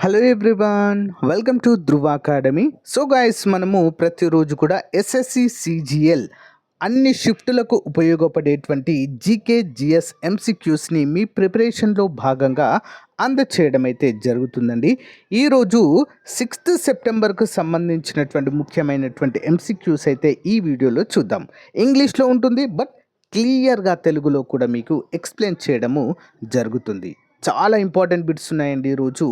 Hello everyone, welcome to Dhruva academy. So guys, మనము ప్రతిరోజు కూడా ఎస్ఎస్సి సిజిఎల్ అన్ని షిఫ్టులకు ఉపయోగపడేటువంటి జీకే జిఎస్ ఎంసీక్యూస్ని మీ ప్రిపరేషన్లో భాగంగా అందచేయడం అయితే జరుగుతుందండి. ఈరోజు 6th సెప్టెంబర్కు సంబంధించినటువంటి ముఖ్యమైనటువంటి ఎంసీక్యూస్ అయితే ఈ వీడియోలో చూద్దాం. ఇంగ్లీష్లో ఉంటుంది, బట్ క్లియర్గా తెలుగులో కూడా మీకు ఎక్స్ప్లెయిన్ చేయడము జరుగుతుంది. చాలా ఇంపార్టెంట్ బిట్స్ ఉన్నాయండి. ఈరోజు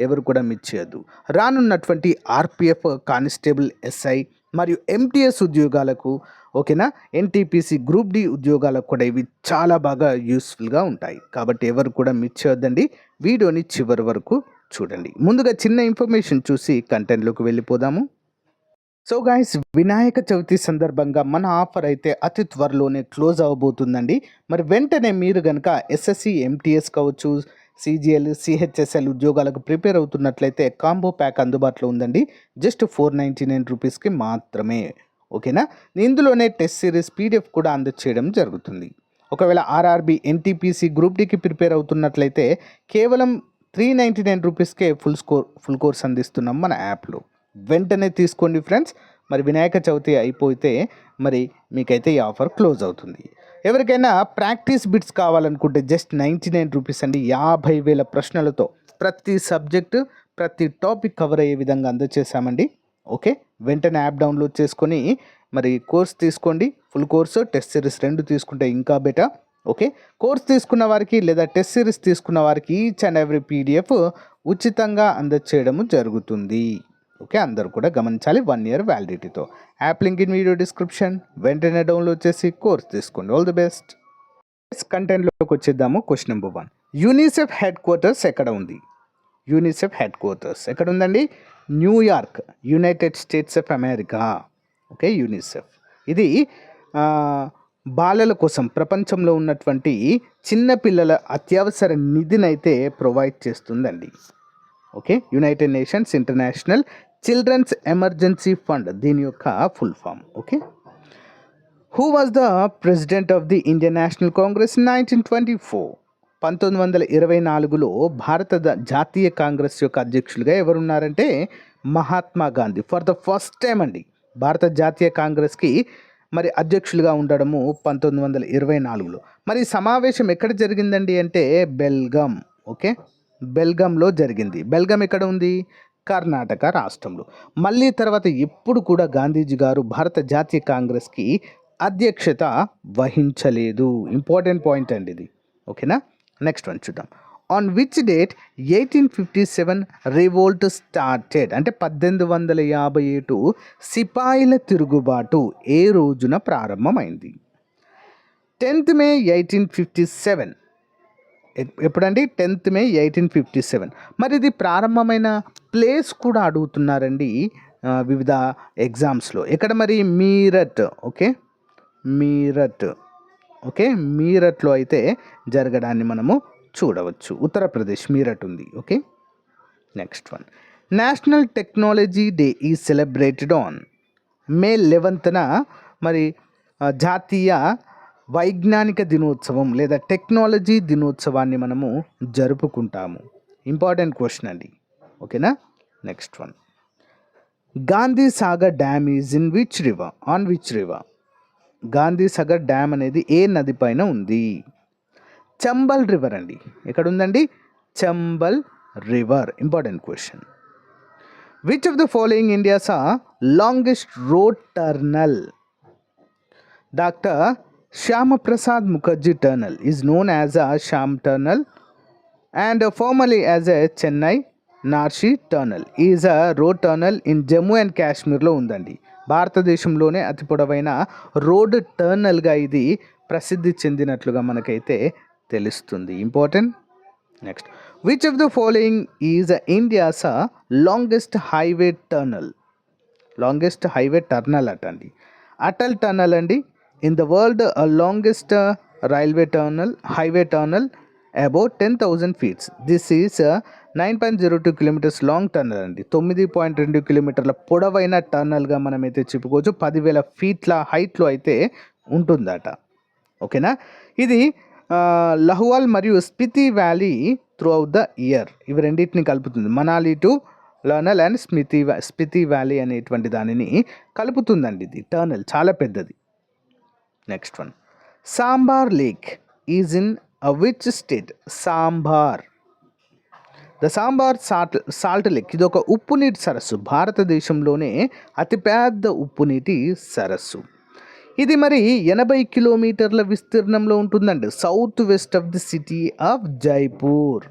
ఎవరు కూడా మిస్ చేయొద్దు. రానున్నటువంటి ఆర్పిఎఫ్, కానిస్టేబుల్, ఎస్ఐ మరియు ఎంటీఎస్ ఉద్యోగాలకు, ఓకేనా, ఎన్టీపీసీ గ్రూప్ డి ఉద్యోగాలకు కూడా ఇవి చాలా బాగా యూస్ఫుల్గా ఉంటాయి. కాబట్టి ఎవరు కూడా మిస్ చేయొద్దండి. వీడియోని చివరి వరకు చూడండి. ముందుగా చిన్న ఇన్ఫర్మేషన్ చూసి కంటెంట్లోకి వెళ్ళిపోదాము. సో గైస్, వినాయక చవితి సందర్భంగా మన ఆఫర్ అయితే అతి త్వరలోనే క్లోజ్ అవ్వబోతుందండి. మరి వెంటనే మీరు కనుక ఎస్ఎస్సి ఎంటీఎస్ కావచ్చు, సిజిఎల్, సిహెచ్ఎస్ఎల్ ఉద్యోగాలకు ప్రిపేర్ అవుతున్నట్లయితే కాంబో ప్యాక్ అందుబాటులో ఉందండి. జస్ట్ 499 రూపీస్కి మాత్రమే, ఓకేనా. ఇందులోనే టెస్ట్ సిరీస్ పీడిఎఫ్ కూడా అందచేయడం జరుగుతుంది. ఒకవేళ ఆర్ఆర్బి, ఎన్టీపీసీ గ్రూప్ డికి ప్రిపేర్ అవుతున్నట్లయితే కేవలం 399 రూపీస్కే ఫుల్ కోర్స్ అందిస్తున్నాం మన యాప్లో. వెంటనే తీసుకోండి ఫ్రెండ్స్. మరి వినాయక చవితి అయిపోతే మరి మీకైతే ఈ ఆఫర్ క్లోజ్ అవుతుంది. ఎవరికైనా ప్రాక్టీస్ బిట్స్ కావాలనుకుంటే జస్ట్ 99 రూపీస్ అండి. 50,000 ప్రశ్నలతో ప్రతి సబ్జెక్టు, ప్రతి టాపిక్ కవర్ అయ్యే విధంగా అందజేశామండి. ఓకే, వెంటనే యాప్ డౌన్లోడ్ చేసుకొని మరి కోర్స్ తీసుకోండి. ఫుల్ కోర్సు, టెస్ట్ సిరీస్ 2 తీసుకుంటే ఇంకా బెటర్. ఓకే, కోర్స్ తీసుకున్న వారికి లేదా టెస్ట్ సిరీస్ తీసుకున్న వారికి ఈచ్ అండ్ ఎవ్రీ పీడిఎఫ్ ఉచితంగా అందజేయడము జరుగుతుంది. ఓకే, అందరూ కూడా గమనించాలి. 1 year వ్యాలిడిటీతో. App link in video description. వెంటనే డౌన్లోడ్ చేసి కోర్స్ తీసుకోండి. All the best. కంటెంట్లోకి వచ్చేద్దాము. Question number 1, UNICEF headquarters ఎక్కడ ఉంది? యూనిసెఫ్ హెడ్ క్వార్టర్స్ ఎక్కడ ఉందండి? New York, United States of America. Okay, UNICEF ఇది బాలల కోసం ప్రపంచంలో ఉన్నటువంటి చిన్నపిల్లల అత్యవసర నిధినైతే ప్రొవైడ్ చేస్తుందండి. Okay, United Nations International Children's Emergency Fund దీని యొక్క full form. Okay, who was the president of the Indian national Congress 1924? 1924లో భారత జాతీయ కాంగ్రెస్ యొక్క అధ్యక్షులుగా ఎవరున్నారంటే Mahatma Gandhi. For the first time అండి భారత జాతీయ కాంగ్రెస్కి మరి అధ్యక్షులుగా ఉండడము 1924లో. మరి సమావేశం ఎక్కడ జరిగిందండి అంటే బెల్గాం. ఓకే, బెల్గాంలో జరిగింది. బెల్గాం ఎక్కడ ఉంది? కర్ణాటక రాష్ట్రంలో. మళ్ళీ తర్వాత ఎప్పుడు కూడా గాంధీజీ గారు భారత జాతీయ కాంగ్రెస్కి అధ్యక్షత వహించలేదు. ఇంపార్టెంట్ పాయింట్ అండి ఇది. ఓకేనా, నెక్స్ట్ వన్ చూద్దాం. On which date 1857 revolt started? అంటే 1857 సిపాయిల తిరుగుబాటు ఏ రోజున ప్రారంభమైంది? 10th May 1857. ఎప్పుడండి? 10th May 1857. మరి ఇది ప్రారంభమైన ప్లేస్ కూడా అడుగుతున్నారండి వివిధ ఎగ్జామ్స్లో. ఎక్కడ మరి? మీరట్. ఓకే, మీరట్. ఓకే, మీరట్లో అయితే జరగడాన్ని మనము చూడవచ్చు. ఉత్తరప్రదేశ్ మీరట్ ఉంది. Okay, next one. National technology day is celebrated on May 11th మరి జాతీయ వైజ్ఞానిక దినోత్సవం లేదా టెక్నాలజీ దినోత్సవాన్ని మనము జరుపుకుంటాము. ఇంపార్టెంట్ క్వశ్చన్ అండి. ఓకేనా, next one. Gandhi Sagar dam is in which river? On which river? Gandhi Sagar dam అనేది ఏ నది పైన ఉంది? చంబల్ రివర్ అండి. ఎక్కడ ఉందండి? Chambal river. Important question. Which of the following India's longest road tunnel? Doctor Shyamaprasad Mukherjee Tunnel is known as a Sham Tunnel and formerly as a Chennai Narshi Tunnel. Is a road tunnel in Jammu and Kashmirలో ఉందండి. భారతదేశంలోనే అతి పొడవైన road టర్నల్గా ఇది ప్రసిద్ధి చెందినట్లుగా మనకైతే తెలుస్తుంది. Important. Next, which of the following is India's longest highway tunnel? Longest highway tunnel అటండి అటల్ టన్నల్ అండి. In the world, a longest highway tunnel about 10,000 feet. This is 9.02 kilometers long tunnel అండి. 9.2 కిలోమీటర్ల పొడవైన టన్నల్గా మనమైతే చెప్పుకోవచ్చు. 10,000 ఫీట్ల హైట్లో అయితే ఉంటుందట. ఓకేనా, ఇది లహ్వాల్ మరియు Spiti valley throughout the year. ఇవి రెండింటిని కలుపుతుంది. మనాలి టు లర్నల్ అండ్ స్పితి వ్యాలీ అనేటువంటి దానిని కలుపుతుందండి. ఇది టర్నల్ చాలా పెద్దది. Next one, Sambhar lake is in which state? Sambhar, the Sambhar salt lake, ఇది ఒక ఉప్పు నీటి సరస్సు, భారతదేశంలోనే అతిపెద్ద ఉప్పు నీటి సరస్సు. ఇది మరి 80 కిలోమీటర్ల విస్తీర్ణంలో ఉంటుందండి, south west of the city of Jaipur.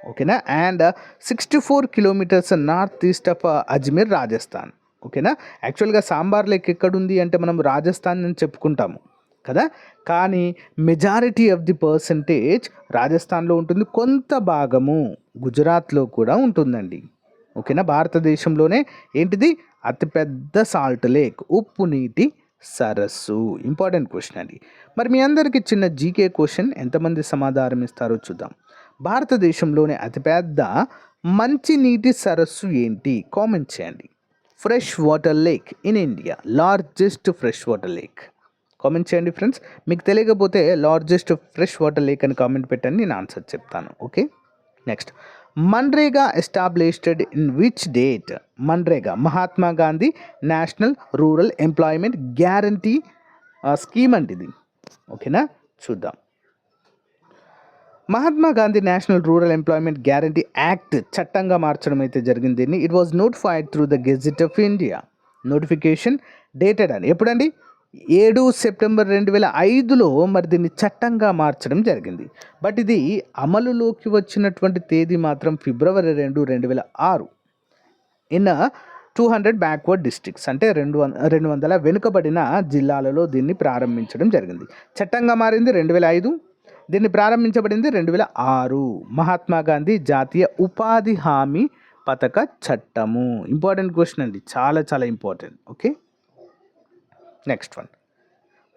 ఓకేనా, and 64 kilometres north east of Ajmer, Rajasthan. ఓకేనా, యాక్చువల్గా సాంబార్ లేక్ ఎక్కడుంది అంటే మనం రాజస్థాన్ అని చెప్పుకుంటాము కదా, కానీ మెజారిటీ ఆఫ్ ది పర్సంటేజ్ రాజస్థాన్లో ఉంటుంది, కొంత భాగము గుజరాత్లో కూడా ఉంటుందండి. ఓకేనా, భారతదేశంలోనే ఏంటిది అతిపెద్ద సాల్ట్ లేక్, ఉప్పు నీటి సరస్సు. ఇంపార్టెంట్ క్వశ్చన్ అండి. మరి మీ అందరికీ చిన్న జీకే క్వశ్చన్, ఎంతమంది సమాధానం ఇస్తారో చూద్దాం. భారతదేశంలోనే అతిపెద్ద మంచినీటి సరస్సు ఏంటి? కామెంట్ చేయండి. Fresh water lake in India, largest fresh water lake. Comment చేయండి ఫ్రెండ్స్. మీకు తెలియకపోతే లార్జెస్ట్ ఫ్రెష్ వాటర్ లేక్ అని కామెంట్ పెట్టండి, నేను ఆన్సర్ చెప్తాను. Okay, next, MNREGA established in which date? MNREGA Mahatma Gandhi national rural employment guarantee scheme అంటే ఇది. ఓకేనా, చూద్దాం. Mahatma Gandhi national rural employment guarantee act చట్టంగా మార్చడం అయితే జరిగింది. దీన్ని it was notified through the gazette of India. Notification dated అని ఎప్పుడండి? 7 సెప్టెంబర్ 2005లో మరి దీన్ని చట్టంగా మార్చడం జరిగింది. బట్ ఇది అమలులోకి వచ్చినటువంటి తేదీ మాత్రం ఫిబ్రవరి 2, 2006. ఇన్ 200 బ్యాక్వర్డ్ డిస్ట్రిక్ట్స్, అంటే 200 వెనుకబడిన జిల్లాలలో దీన్ని ప్రారంభించడం జరిగింది. చట్టంగా మారింది 2005, దీన్ని ప్రారంభించబడింది 2006. మహాత్మా గాంధీ జాతీయ ఉపాధి హామీ పథక చట్టము. ఇంపార్టెంట్ క్వశ్చన్ అండి, చాలా చాలా important. Okay, next one,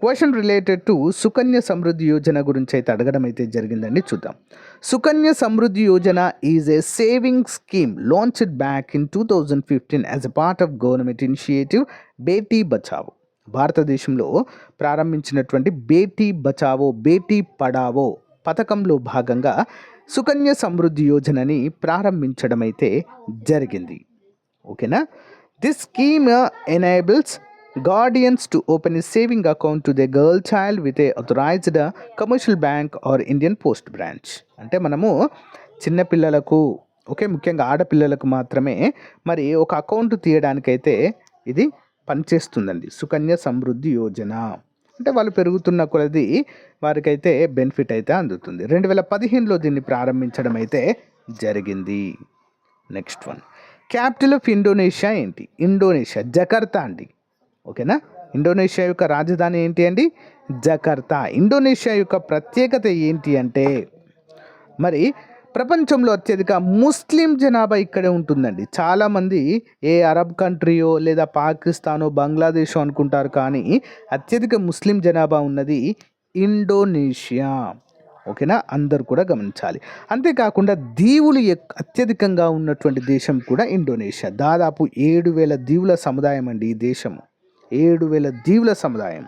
question related to Sukanya Samriddhi Yojana గురించి అయితే అడగడం అయితే జరిగిందండి. చూద్దాం. Sukanya Samriddhi Yojana is a saving scheme launched back in 2015 as a part of government initiative Beti Bachao. భారతదేశంలో ప్రారంభించినటువంటి బేటీ బచావో బేటీ పడావో పథకంలో భాగంగా సుకన్య సమృద్ధి యోజనని ప్రారంభించడం అయితే జరిగింది. ఓకేనా, this scheme enables guardians to open a saving account to their girl child with a authorized commercial bank or Indian post branch. అంటే మనము చిన్న పిల్లలకు, ఓకే, ముఖ్యంగా ఆడపిల్లలకు మాత్రమే మరి ఒక అకౌంట్ తీయడానికైతే ఇది పనిచేస్తుందండి, సుకన్య సమృద్ధి యోజన. అంటే వాళ్ళు పెరుగుతున్న కొలది వారికైతే బెనిఫిట్ అయితే అందుతుంది. 2015లో దీన్ని ప్రారంభించడం అయితే జరిగింది. Next one, capital of Indonesia ఏంటి? ఇండోనేషియా జకర్తా అండి. ఓకేనా, ఇండోనేషియా యొక్క రాజధాని ఏంటి అండి? జకర్తా. ఇండోనేషియా యొక్క ప్రత్యేకత ఏంటి అంటే మరి ప్రపంచంలో అత్యధిక ముస్లిం జనాభా ఇక్కడే ఉంటుందండి. చాలామంది ఏ అరబ్ కంట్రీయో లేదా పాకిస్తానో బంగ్లాదేశో అనుకుంటారు, కానీ అత్యధిక ముస్లిం జనాభా ఉన్నది ఇండోనేషియా. ఓకేనా, అందరు కూడా గమనించాలి. అంతేకాకుండా దీవులు అత్యధికంగా ఉన్నటువంటి దేశం కూడా ఇండోనేషియా. దాదాపు 7,000 దీవుల సముదాయం అండి ఈ దేశము, 7,000 దీవుల సముదాయం.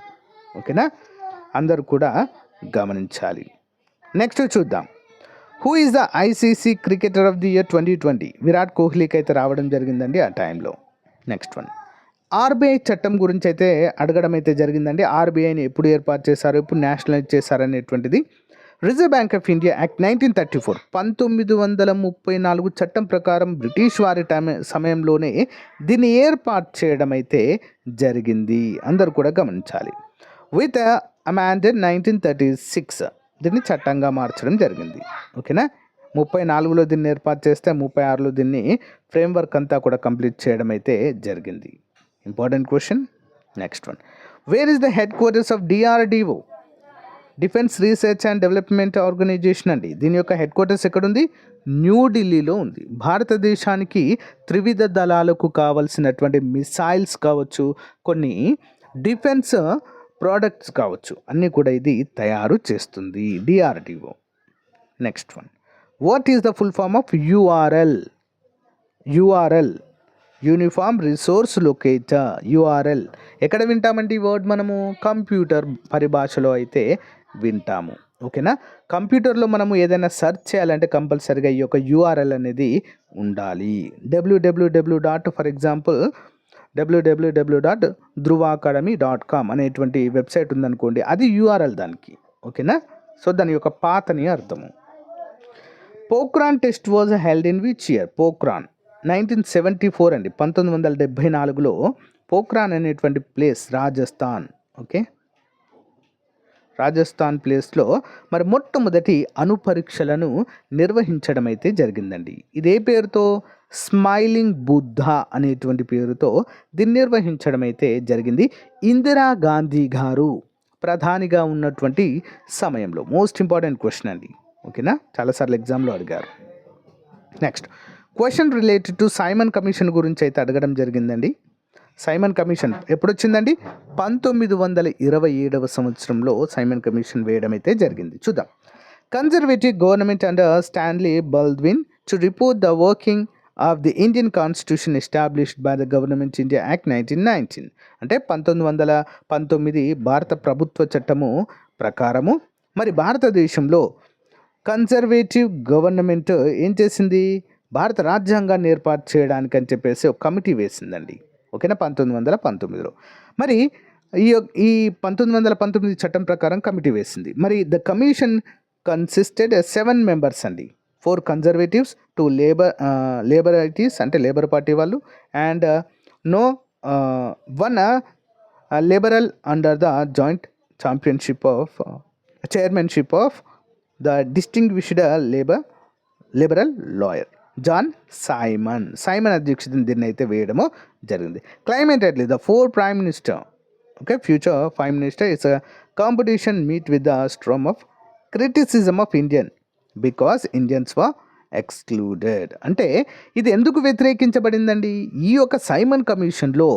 ఓకేనా, అందరు కూడా గమనించాలి. నెక్స్ట్ చూద్దాం. Who is the ICC cricketer of the year 2020? Virat కోహ్లీకి అయితే రావడం జరిగిందండి ఆ టైంలో. నెక్స్ట్ వన్, ఆర్బీఐ చట్టం గురించి అయితే అడగడం అయితే జరిగిందండి. ఆర్బీఐని ఎప్పుడు ఏర్పాటు చేశారు, ఎప్పుడు నేషనలైజ్ చేశారనేటువంటిది. Reserve Bank of India Act 1934 1934 చట్టం ప్రకారం బ్రిటిష్ వారి సమయంలోనే దీన్ని ఏర్పాటు చేయడం అయితే జరిగింది, అందరూ కూడా గమనించాలి. విత్ అమెండెడ్ 1936 దీన్ని చట్టంగా మార్చడం జరిగింది. ఓకేనా, 34లో దీన్ని ఏర్పాటు చేస్తే 36లో దీన్ని ఫ్రేమ్వర్క్ అంతా కూడా కంప్లీట్ చేయడం అయితే జరిగింది. Important question. Next one, where is the headquarters of DRDO? Defence research and development organisation అండి. దీని యొక్క హెడ్ క్వార్టర్స్ ఎక్కడుంది? న్యూఢిల్లీలో ఉంది. భారతదేశానికి త్రివిధ దళాలకు కావలసినటువంటి మిసైల్స్ కావచ్చు, కొన్ని డిఫెన్స్ ప్రోడక్ట్స్ కావచ్చు, అన్నీ కూడా ఇది తయారు చేస్తుంది DRDO. Next one, what is the full form of URL? URL uniform resource locator. URL ఎక్కడ వింటామండి ఈ వర్డ్ మనము? కంప్యూటర్ పరిభాషలో అయితే వింటాము. ఓకేనా. కంప్యూటర్లో మనము ఏదైనా సెర్చ్ చేయాలంటే కంపల్సరీగా ఈ యొక్క యూఆర్ఎల్ అనేది ఉండాలి. ఫర్ ఎగ్జాంపుల్ www.dhruvaacademy.com అనేటువంటి వెబ్సైట్ ఉందనుకోండి, అది యూఆర్ఎల్ దానికి. ఓకేనా. సో దాని యొక్క పాత్ అని అర్థము. Pokhran test was held in which year? Pokhran 1974 అండి, 1974లో పోఖ్రాన్ అనేటువంటి ప్లేస్ రాజస్థాన్. ఓకే, రాజస్థాన్ ప్లేస్లో మరి మొట్టమొదటి అణు పరీక్షలను నిర్వహించడం అయితే జరిగిందండి. ఇదే పేరుతో స్మైలింగ్ బుద్ధ అనేటువంటి పేరుతో దీన్ని నిర్వహించడం అయితే జరిగింది. ఇందిరాగాంధీ గారు ప్రధానిగా ఉన్నటువంటి సమయంలో. మోస్ట్ ఇంపార్టెంట్ క్వశ్చన్ అండి. ఓకేనా, చాలాసార్లు ఎగ్జామ్లో అడిగారు. Next question related to Simon commission గురించి అయితే అడగడం జరిగిందండి. సైమన్ కమిషన్ ఎప్పుడు వచ్చిందండి? 1927వ సంవత్సరంలో సైమన్ కమిషన్ వేయడం అయితే జరిగింది. చూద్దాం. Conservative government under Stanley Baldwin to report the working of the Indian constitution established by the government India act 1919. అంటే 1919 భారత ప్రభుత్వ చట్టము ప్రకారము మరి భారతదేశంలో కన్జర్వేటివ్ గవర్నమెంట్ ఏం చేసింది? భారత రాజ్యాంగాన్ని ఏర్పాటు చేయడానికి అని చెప్పేసి ఒక కమిటీ వేసిందండి. ఓకేనా, 1919లో. మరి ఈ 1919 చట్టం ప్రకారం కమిటీ వేసింది. మరి ద కమిషన్ కన్సిస్టెడ్ 7 మెంబర్స్ అండి. 4 కన్జర్వేటివ్స్, 2 లేబరైటీస్ అంటే లేబర్ పార్టీ వాళ్ళు, and one liberal under the joint chairmanship of the distinguished liberal lawyer John Simon అధ్యక్షతను దీన్ని అయితే వేయడము జరిగింది. Clement Attlee the 4 prime minister, okay, future prime minister is a competition meet with the storm of criticism of Indian because Indians were excluded. అంటే ఇది ఎందుకు వ్యతిరేకించబడిందండి? ఈ యొక్క సైమన్ కమిషన్లో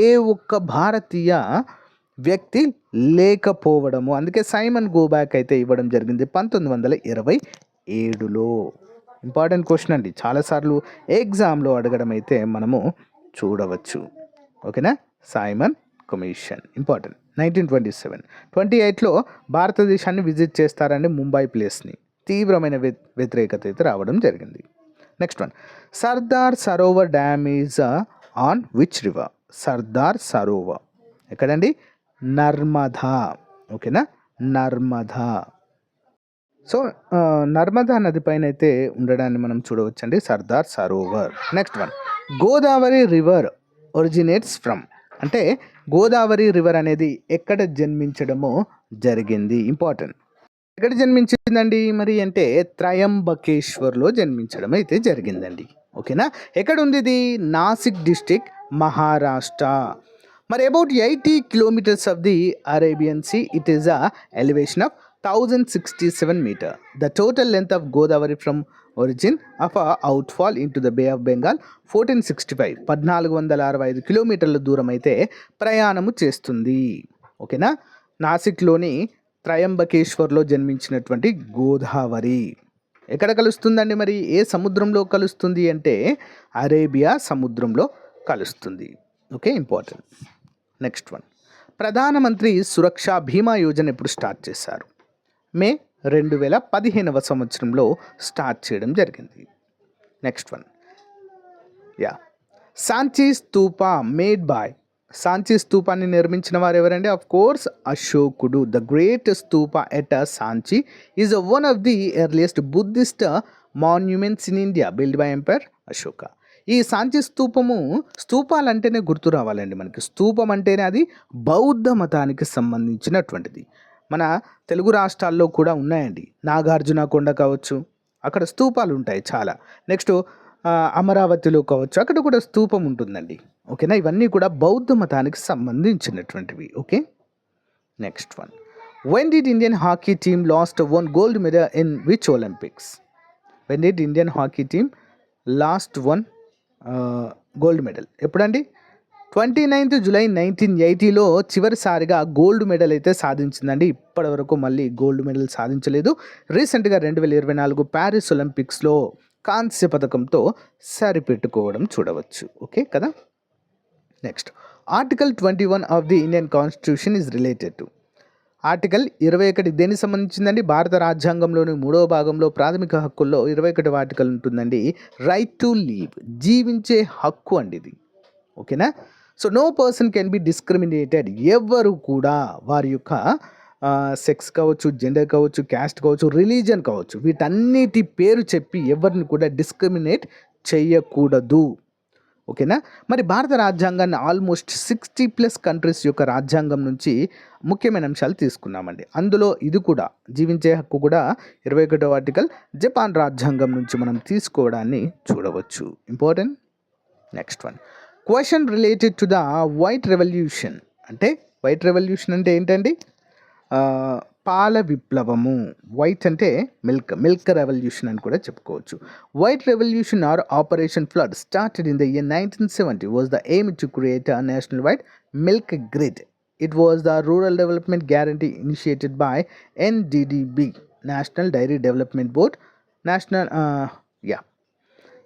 ఏ ఒక్క భారతీయ వ్యక్తి లేకపోవడము. అందుకే సైమన్ గోబ్యాక్ అయితే ఇవ్వడం జరిగింది 1927లో. ఇంపార్టెంట్ క్వశ్చన్ అండి, చాలాసార్లు ఎగ్జామ్లో అడగడం అయితే మనము చూడవచ్చు. ఓకేనా, సైమన్ కమిషన్ ఇంపార్టెంట్. 1927-28లో భారతదేశాన్ని విజిట్ చేస్తారండి, ముంబై ప్లేస్ని. తీవ్రమైన వ్యతిరేకత అయితే రావడం జరిగింది. Next one, Sardar Sarovar dam is on which river? Sardar Sarovar ఎక్కడండి? నర్మదా. ఓకేనా, నర్మదా. సో నర్మదా నది పైన అయితే ఉండడాన్ని మనం చూడవచ్చండి, Sardar Sarovar. Next one, Godavari river originates from. అంటే గోదావరి రివర్ అనేది ఎక్కడ జన్మించడమో జరిగింది? ఇంపార్టెంట్. ఎక్కడ జన్మించిందండి మరి అంటే త్రయంబకేశ్వర్లో జన్మించడం అయితే జరిగిందండి. ఓకేనా, ఎక్కడ ఉంది ఇది? నాసిక్ డిస్టిక్, మహారాష్ట్ర. మరి about 80 kilometers of the Arabian Sea, it is a elevation of 1067 meter. The total length of Godavari from origin of a outfall into the Bay of Bengal 1465, 1465 కిలోమీటర్ల దూరం అయితే ప్రయాణము చేస్తుంది. ఓకేనా, నాసిక్లోని త్రయంబకేశ్వర్లో జన్మించినటువంటి గోదావరి ఎక్కడ కలుస్తుందండి? మరి ఏ సముద్రంలో కలుస్తుంది అంటే అరేబియా సముద్రంలో కలుస్తుంది. Okay, important. నెక్స్ట్ వన్, ప్రధానమంత్రి సురక్షా బీమా యోజన ఎప్పుడు స్టార్ట్ చేశారు? మే 2015వ సంవత్సరంలో స్టార్ట్ చేయడం జరిగింది. Next one, Sanchi Stupa made by. Sanchi స్తూపాన్ని నిర్మించిన వారు ఎవరండి? ఆఫ్ కోర్స్ అశోకుడు. The great Stupa at Sanchi is one of the earliest Buddhist monuments in India build by empire Ashoka. ఈ సాంచీ స్తూపాలు అంటేనే గుర్తు రావాలండి మనకి. స్తూపం అంటేనే అది బౌద్ధ మతానికి సంబంధించినటువంటిది. మన తెలుగు రాష్ట్రాల్లో కూడా ఉన్నాయండి. నాగార్జున కొండ కావచ్చు, అక్కడ స్తూపాలు ఉంటాయి చాలా. నెక్స్ట్ అమరావతిలో కావచ్చు, అక్కడ కూడా స్తూపం ఉంటుందండి. ఓకేనా, ఇవన్నీ కూడా బౌద్ధ మతానికి సంబంధించినటువంటివి. Okay, next one, when did Indian hockey team last 1 gold medal in which Olympics? When did Indian hockey team last 1 gold medal ఎప్పుడండి? 29th July 1980లో చివరిసారిగా గోల్డ్ మెడల్ అయితే సాధించిందండి. ఇప్పటి వరకు మళ్ళీ గోల్డ్ మెడల్ సాధించలేదు. రీసెంట్గా 2024 ప్యారిస్ ఒలింపిక్స్లో కాంస్య పథకంతో సరిపెట్టుకోవడం చూడవచ్చు. ఓకే కదా. Next, article 21 of the Indian constitution is related to. Article 21 దేనికి సంబంధించిందండి? భారత రాజ్యాంగంలోని 3వ భాగంలో ప్రాథమిక హక్కుల్లో 21వ ఆర్టికల్ ఉంటుందండి. రైట్ టు లీవ్, జీవించే హక్కు అండి ఇది. ఓకేనా? So no person can be discriminated, ఎవరు కూడా వారి యొక్క సెక్స్ కావచ్చు, జెండర్ కావచ్చు, క్యాస్ట్ కావచ్చు, రిలీజన్ కావచ్చు, వీటన్నిటి పేరు చెప్పి ఎవరిని కూడా డిస్క్రిమినేట్ చేయకూడదు. ఓకేనా? మరి భారత రాజ్యాంగాన్ని ఆల్మోస్ట్ 60+ కంట్రీస్ యొక్క రాజ్యాంగం నుంచి ముఖ్యమైన అంశాలు తీసుకున్నామండి. అందులో ఇది కూడా, జీవించే హక్కు కూడా 21వ ఆర్టికల్ జపాన్ రాజ్యాంగం నుంచి మనం తీసుకోవడాన్ని చూడవచ్చు. Important. Next one, question related to the white revolution. అంటే వైట్ రెవల్యూషన్ అంటే ఏంటండి? పాల విప్లవము. వైట్ అంటే మిల్క్ రెవల్యూషన్ అని కూడా చెప్పుకోవచ్చు. White revolution or operation flood started in the year 1970 was the aim to create a national white milk grid. It was the Rural Development Guarantee initiated by NDDB, National Dairy Development Board.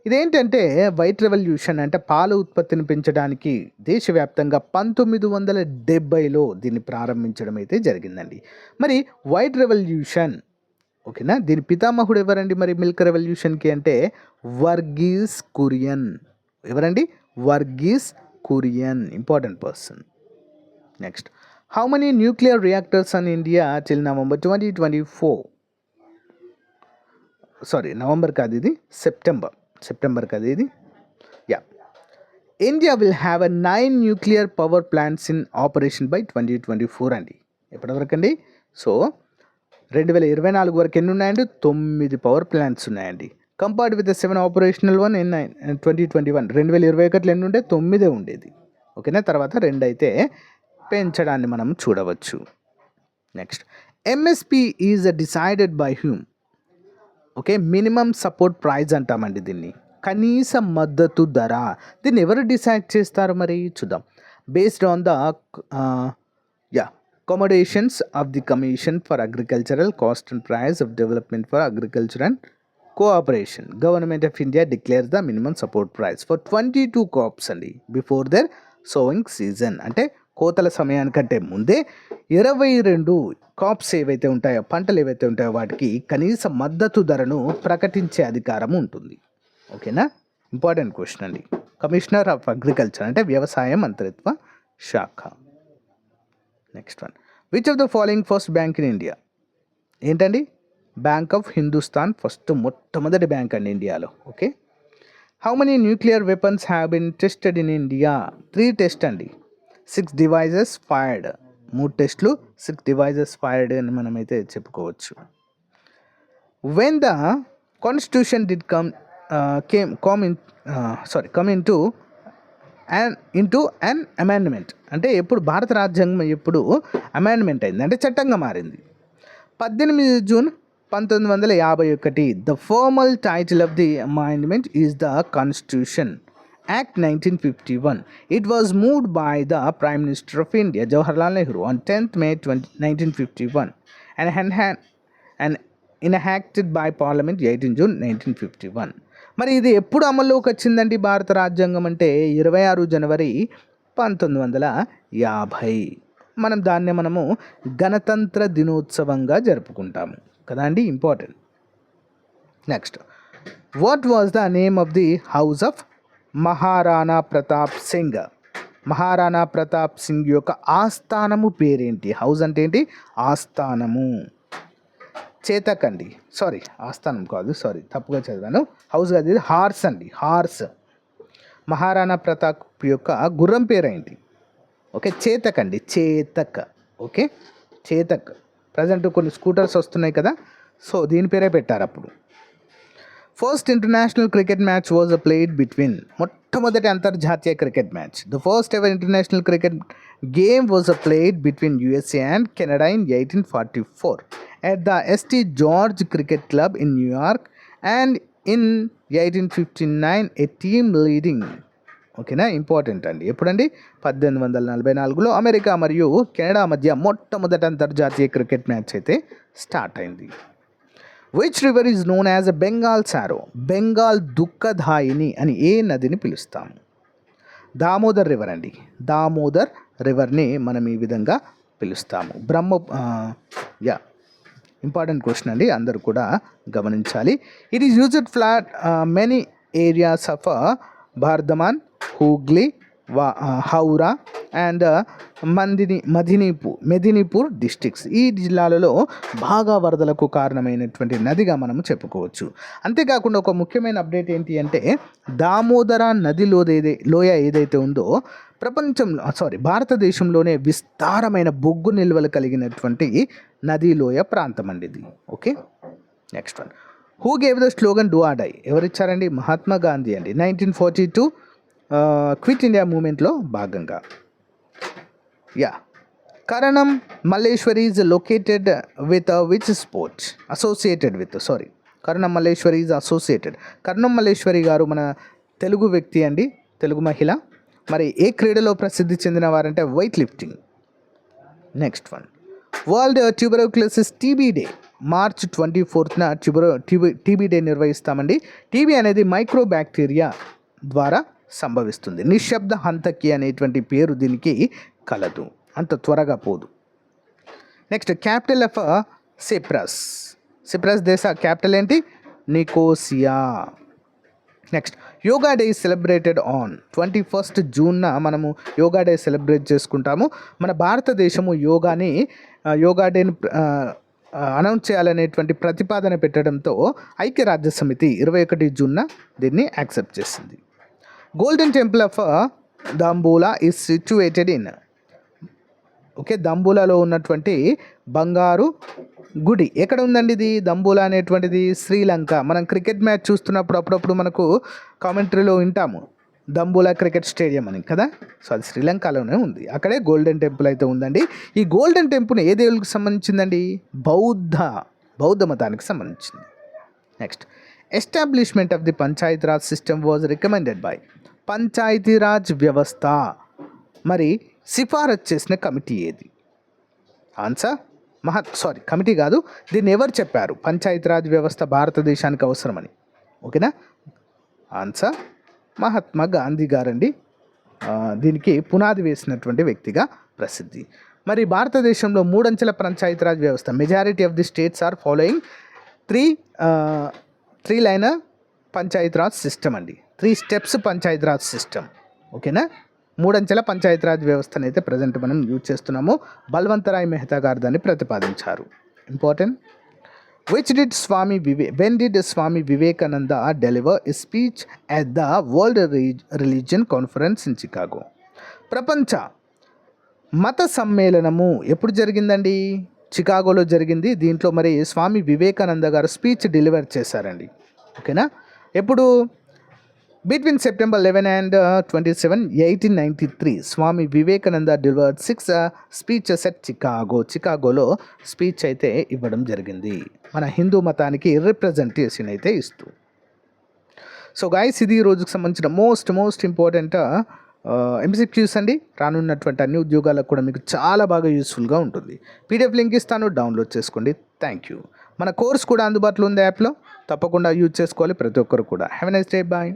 ఇదేంటంటే white revolution అంటే పాల ఉత్పత్తిని పెంచడానికి దేశవ్యాప్తంగా 1970లో దీన్ని ప్రారంభించడం అయితే జరిగిందండి. మరి వైట్ రెవల్యూషన్, ఓకేనా, దీని పితామహుడు ఎవరండి మరి మిల్క్ రెవల్యూషన్కి అంటే? వర్గీస్ కురియన్. ఎవరండి? Varghese Kurien, important person. Next, how many nuclear reactors in India till November 2024? Sorry, November కాదు ఇది, సెప్టెంబర్ కదా ఇది. India will have 9 nuclear power plants in operation by 2024 అండి. ఎప్పటివరకు అండి? సో 2024 వరకు ఎన్ని ఉన్నాయండి? 9 పవర్ ప్లాంట్స్ ఉన్నాయండి. Compared with 7 operational one in 2021. 2021లో ఎన్ని ఉండే? 9 ఉండేది. ఓకేనా? తర్వాత 2 అయితే పెంచడాన్ని మనం చూడవచ్చు. Next, MSP is decided by Hume? Okay, minimum support price అంటామండి దీన్ని. కనీస మద్దతు ధర, దీన్ని ఎవరు డిసైడ్ చేస్తారు మరి? చూద్దాం. Based on the accommodations of the commission for agricultural cost and price of development for agriculture and cooperation, government of India declares the minimum support price for 22 crops అండి బిఫోర్ దర్ సోయింగ్ సీజన్. అంటే కోతల సమయానికంటే ముందే 22 crops ఏవైతే ఉంటాయో, పంటలు ఏవైతే ఉంటాయో వాటికి కనీస మద్దతు ధరను ప్రకటించే అధికారం ఉంటుంది. ఓకేనా? ఇంపార్టెంట్ క్వశ్చన్ అండి. కమిషనర్ ఆఫ్ అగ్రికల్చర్ అంటే వ్యవసాయ మంత్రిత్వ శాఖ. Next one, which of the following first bank in India? ఏంటండి? బ్యాంక్ ఆఫ్ హిందుస్థాన్ మొట్టమొదటి బ్యాంక్ అండి ఇండియాలో. Okay. How many nuclear weapons have been tested in India? 3 test అండి. 6 devices fired. 3 టెస్ట్లు, 6 devices fired అని మనమైతే చెప్పుకోవచ్చు. When the constitution did come into an amendment, అంటే ఎప్పుడు భారత రాజ్యాంగం ఎప్పుడు అమెండ్మెంట్ అయింది అంటే చట్టంగా మారింది? 18 June 1951. The formal title of the amendment is the Constitution Act 1951. It was moved by the Prime Minister of India, Jawaharlal Nehru, on 10th May 1951 and enacted by Parliament 18 June 1951. మరి ఇది ఎప్పుడు అమల్లోకి వచ్చిందండి భారత రాజ్యాంగం అంటే? 26 జనవరి 1950. మనము గణతంత్ర దినోత్సవంగా జరుపుకుంటాము కదా అండి. Important. Next, what was the name of the house of Maharana Pratap Singh? Maharana Pratap Singh యొక్క ఆస్థానము పేరేంటి? హౌస్ అంటే ఏంటి? ఆస్థానము. చేతక్ అండి. సారీ, ఆస్థానం కాదు, సారీ తప్పుగా చదివాను. హౌస్ కాదు, ఇది హార్స్ అండి, హార్స్. మహారాణా ప్రతాప్ యొక్క గుర్రం పేరేంటి? ఓకే, చేతక్ అండి, చేతక్. ఓకే, చేతక్. ప్రజెంట్ కొన్ని స్కూటర్స్ వస్తున్నాయి కదా, సో దీని పేరే పెట్టారు అప్పుడు. First international cricket match was played between, మొట్టమొదటి అంతర్జాతీయ cricket match, the first ever international cricket game was played between USA and Canada in 1844 at the St. George Cricket Club in New York, and in 1859 a team leading. ఓకేనా, important అండి. ఎప్పుడండి? 1844లో America మరియు Canada మధ్య మొట్టమొదటి అంతర్జాతీయ cricket match అయితే start అయింది. Which river is known as a Bengal sorrow? Bengal దుఃఖదాయిని అని ఏ నదిని పిలుస్తాము? దామోదర్ రివర్ అండి. దామోదర్ రివర్ని మనం ఈ విధంగా పిలుస్తాము? యా ఇంపార్టెంట్ క్వశ్చన్ అండి, అందరూ కూడా గమనించాలి. It is used flat many areas of Bardhaman, Hooghly, Howrah and Medinipur districts. ఈ జిల్లాలలో బాగా వరదలకు కారణమైనటువంటి నదిగా మనము చెప్పుకోవచ్చు. అంతేకాకుండా ఒక ముఖ్యమైన అప్డేట్ ఏంటి అంటే, దామోదర నది లోయ ఏదైతే ఉందో భారతదేశంలోనే విస్తారమైన బొగ్గు నిల్వలు కలిగినటువంటి నదీ లోయ ప్రాంతం అండి ఇది. Okay, next one. Who gave the slogan do or die? ఎవరిచ్చారండి? మహాత్మా గాంధీ అండి. 1942 క్విట్ ఇండియా మూమెంట్లో భాగంగా. Karnam Malleswari is located with which sports associated with? Karnam Malleswari is associated. Karnam Malleswari గారు మన తెలుగు వ్యక్తి అండి, తెలుగు మహిళ. మరి ఏ క్రీడలో ప్రసిద్ధి చెందిన వారంటే weightlifting. Next one. World tuberculosis TB day March 24న టీబీ డే నిర్వహిస్తామండి. టీబీ అనేది మైక్రో బ్యాక్టీరియా ద్వారా సంభవిస్తుంది. నిశ్శబ్ద హంతకి అనేటువంటి పేరు దీనికి కలదు, అంత త్వరగా పోదు. నెక్స్ట్, క్యాపిటల్ ఆఫ్ సిప్రస్ దేశ క్యాపిటల్ ఏంటి? Nicosia. Next, yoga day celebrated on 21st జూన్న మనము యోగా డే సెలబ్రేట్ చేసుకుంటాము. మన భారతదేశము యోగా డేని అనౌన్స్ చేయాలనేటువంటి ప్రతిపాదన పెట్టడంతో ఐక్యరాజ్య సమితి 21 జూన్న దీన్ని యాక్సెప్ట్ చేసింది. Golden Temple of Dambulla is situated in. దంబూలాలో ఉన్నటువంటి బంగారు గుడి ఎక్కడ ఉందండి? ఇది దంబూలా అనేటువంటిది శ్రీలంక. మనం క్రికెట్ మ్యాచ్ చూస్తున్నప్పుడు అప్పుడప్పుడు మనకు కామెంటరీలో వింటాము దంబూలా క్రికెట్ స్టేడియం అని కదా. సో అది శ్రీలంకలోనే ఉంది. అక్కడే గోల్డెన్ టెంపుల్ అయితే ఉందండి. ఈ గోల్డెన్ టెంపుల్ ఏ దేవుడికి సంబంధించిందండి? బౌద్ధ మతానికి సంబంధించింది. Next, establishment of the Panchayati Raj system was recommended by. Panchayati Raj వ్యవస్థ మరి సిఫారసు చేసిన కమిటీ ఏది? ఆన్సర్ కమిటీ కాదు, దీన్ని ఎవరు చెప్పారు? పంచాయతీరాజ్ వ్యవస్థ భారతదేశానికి అవసరమని. ఓకేనా? ఆన్సర్ మహాత్మా గాంధీ గారండి. దీనికి పునాది వేసినటువంటి వ్యక్తిగా ప్రసిద్ధి. మరి భారతదేశంలో 3 అంచెల పంచాయతీరాజ్ వ్యవస్థ. Majority of the states are following three liner Panchayati Raj system అండి. 3 స్టెప్స్ పంచాయతీరాజ్ సిస్టమ్. ఓకేనా? 3 అంచెల పంచాయతీరాజ్ వ్యవస్థను అయితే ప్రజెంట్ మనం యూజ్ చేస్తున్నాము. బల్వంతరాయ్ మెహతా గారు దాన్ని ప్రతిపాదించారు. Important. When did Swami Vivekananda deliver a speech at the World Religion Conference in Chicago? ప్రపంచ మత సమ్మేళనము ఎప్పుడు జరిగిందండి? చికాగోలో జరిగింది. దీంట్లో మరి స్వామి వివేకానంద గారు స్పీచ్ డెలివర్ చేశారండి. ఓకేనా? ఎప్పుడు? Between September 11 and 27, 1893, Swami Vivekananda delivered 6 speeches at Chicago. చికాగోలో స్పీచ్ అయితే ఇవ్వడం జరిగింది, మన హిందూ మతానికి రిప్రజెంటేషన్ అయితే ఇస్తూ. సో గైస్, ఇది ఈ రోజుకి సంబంధించిన మోస్ట్ ఇంపార్టెంట్ ఎంసీక్యూస్ అండి. రానున్నటువంటి అన్ని ఉద్యోగాలకు కూడా మీకు చాలా బాగా యూస్ఫుల్గా ఉంటుంది. పీడిఎఫ్ లింక్ ఇస్తాను, డౌన్లోడ్ చేసుకోండి. Thank you. మన కోర్స్ కూడా అందుబాటులో ఉంది యాప్లో, తప్పకుండా యూజ్ చేసుకోవాలి ప్రతి ఒక్కరు కూడా. Have a nice day, bye.